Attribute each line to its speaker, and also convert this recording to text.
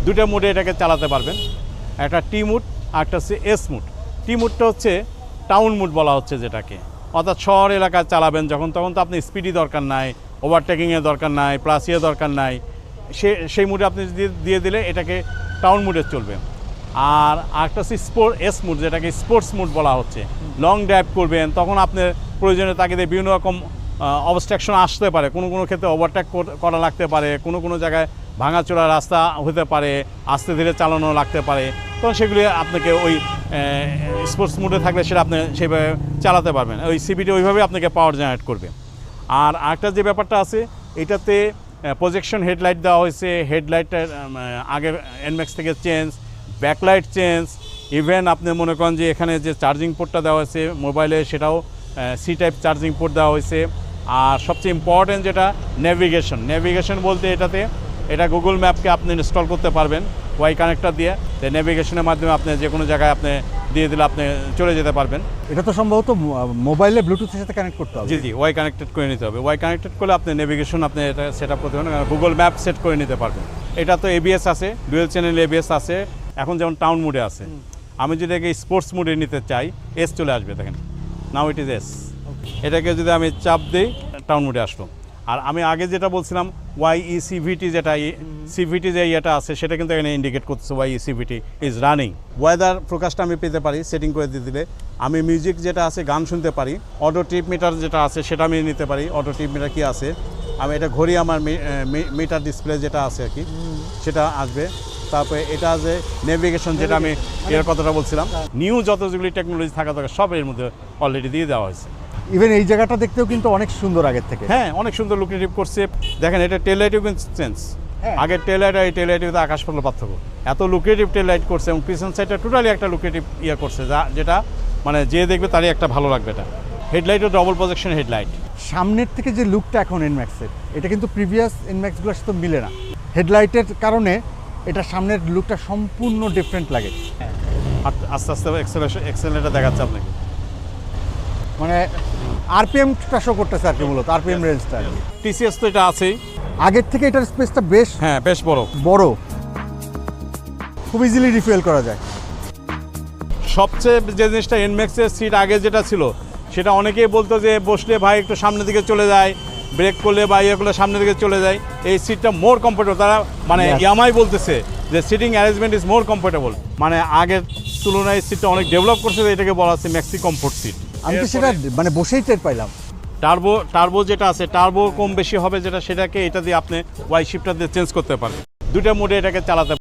Speaker 1: দুটো মোডে এটাকে চালাতে পারবেন। একটা টি মুড আর একটা হচ্ছে এস মুড। টি মুডটা হচ্ছে টাউন মুড বলা হচ্ছে যেটাকে, অর্থাৎ শহর এলাকায় চালাবেন যখন তখন তো আপনি স্পিডই দরকার নাই, ওভারটেকিংয়ের দরকার নাই, প্লাস দরকার নাই, সেই মুডে আপনি দিয়ে দিলে এটাকে টাউন মুডে চলবে। আর একটা হচ্ছে এস মুড, যেটাকে স্পোর্টস মুড বলা হচ্ছে। লং ড্রাইভ করবেন তখন আপনার প্রয়োজনীয় তাগিদে বিভিন্ন রকম অবস্ট্রাকশন আসতে পারে, কোনো ক্ষেত্রে ওভারটেক করা লাগতে পারে, কোনো জায়গায় ভাঙাচোরা রাস্তা হতে পারে, আস্তে ধীরে চালানো লাগতে পারে, তখন সেগুলি আপনাকে ওই স্পোর্টস মুডে থাকলে সেটা আপনি সেভাবে চালাতে পারবেন। ওই সিবিটি ওইভাবে আপনাকে পাওয়ার জেনারেট করবে। আর আরেকটা যে ব্যাপারটা আছে, এটাতে প্রজেকশন হেডলাইট দেওয়া হয়েছে। হেডলাইটটার আগের এনম্যাক্স থেকে চেঞ্জ, ব্যাকলাইট চেঞ্জ, ইভেন আপনি মনে করেন যে এখানে যে চার্জিং পোর্টটা দেওয়া হয়েছে মোবাইলে, সেটাও সি টাইপ চার্জিং পোর্ট দেওয়া হয়েছে। আর সবচেয়ে ইম্পর্টেন্ট যেটা নেভিগেশন বলতে এটা গুগল ম্যাপকে আপনি ইনস্টল করতে পারবেন ওয়াই কানেক্টর দিয়ে। নেভিগেশনের মাধ্যমে আপনি যে কোনো জায়গায় আপনি দিয়ে দিলে আপনি চলে যেতে পারবেন।
Speaker 2: এটা তো সম্ভবত মোবাইলে ব্লুটুথের সাথে কানেক্ট করতে হবে।
Speaker 1: জি ওয়াই কানেক্টেড করে নিতে হবে। ওয়াই কানেক্টেড করলে আপনি নেভিগেশন আপনি এটা সেট আপ করতে পারবেন, গুগল ম্যাপ সেট করে নিতে পারবেন। এটা তো এবিএস আছে, ডুয়েল চ্যানেল এবিএস আছে। এখন যেমন টাউন মুডে আছে, আমি যদি এটাকে স্পোর্টস মুডে নিতে চাই, এস চলে আসবে, দেখেন নাও ইট ইজ এস। এটাকে যদি আমি চাপ দিই টাউন মুডে আসলো। আর আমি আগে যেটা বলছিলাম YECVT, যেটা সিভিটি যে ইয়েটা আছে সেটা কিন্তু এখানে ইন্ডিকেট করতেছে YECVT ইজ রানিং। ওয়েদার ফোরকাস্টটা আমি পেতে পারি সেটিং করে দিয়ে দিলে। আমি মিউজিক যেটা আছে গান শুনতে পারি। অটো ট্রিপ মিটার যেটা আছে সেটা আমি নিতে পারি। অটো ট্রিপ মিটার কী আছে, আমি এটা ঘড়ি আমার মিটার ডিসপ্লে যেটা আছে আর কি সেটা আসবে। তারপরে এটা যে নেভিগেশন, যেটা আমি এর কথাটা বলছিলাম, নিউ যেগুলি টেকনোলজি থাকা দরকার সব এর মধ্যে অলরেডি দিয়ে দেওয়া হয়েছে।
Speaker 2: ইভেন এই জায়গাটা দেখতেও কিন্তু অনেক সুন্দর আগের থেকে।
Speaker 1: হ্যাঁ, অনেক সুন্দর লুকেটিভ করছে। দেখেন এটা টেল লাইটও কিন্তু চেঞ্জ। আগের টেল লাইট আর এই টেল লাইটের মধ্যে আকাশ পাতাল পার্থক্য। এত লুকেটিভ টেল লাইট করছে এবং পিছন সাইডটা টোটালি একটা লুকেটিভ করছে, যেটা মানে যে দেখবে তারই একটা ভালো লাগবে। এটা হেডলাইটও ডবল প্রজেকশন হেডলাইট।
Speaker 2: সামনের থেকে যে লুকটা এখন এনম্যাক্সের, এটা কিন্তু প্রিভিয়াস এনম্যাক্সগুলোর সাথে মিলে না। হেডলাইটের কারণে এটা সামনের লুকটা সম্পূর্ণ ডিফারেন্ট লাগে।
Speaker 1: আস্তে আস্তে এক্সেলেটার দেখাচ্ছে আপনাকে,
Speaker 2: মানে আরপিএমটা শো করতেছে আর কি, মূলত আরপিএম রেঞ্জটা।
Speaker 1: টিসিএস তো এটা আছেই।
Speaker 2: আগের থেকে এটার স্পেসটা বেশ
Speaker 1: বেশ বড়,
Speaker 2: খুব ইজিলি রিফিল করা যায়।
Speaker 1: সবচেয়ে যে জিনিসটা এনম্যাক্সের সিট আগে যেটা ছিল, সেটা অনেকেই বলতো যে বসলে ভাই একটু সামনের দিকে চলে যায়, ব্রেক করলে বা করলে সামনের দিকে চলে যায়। এই সিটটা মোর কমফোর্টেবল। তারা মানে ইয়ামাই বলতেছে যে seating arrangement is more comfortable. মানে আগের তুলনায় সিটটা অনেক ডেভেলপ করছে, এটাকে বলা হচ্ছে ম্যাক্সি কমফোর্ট সিট।
Speaker 2: আমি তো সেটা মানে বসেই টের পাইলাম।
Speaker 1: টার্বো যেটা আছে, টার্বো কম বেশি হবে যেটা, সেটাকে এটা দিয়ে আপনি ওয়াই শিফটার দিয়ে চেঞ্জ করতে পারবেন। দুটো মোডে এটাকে চালাতে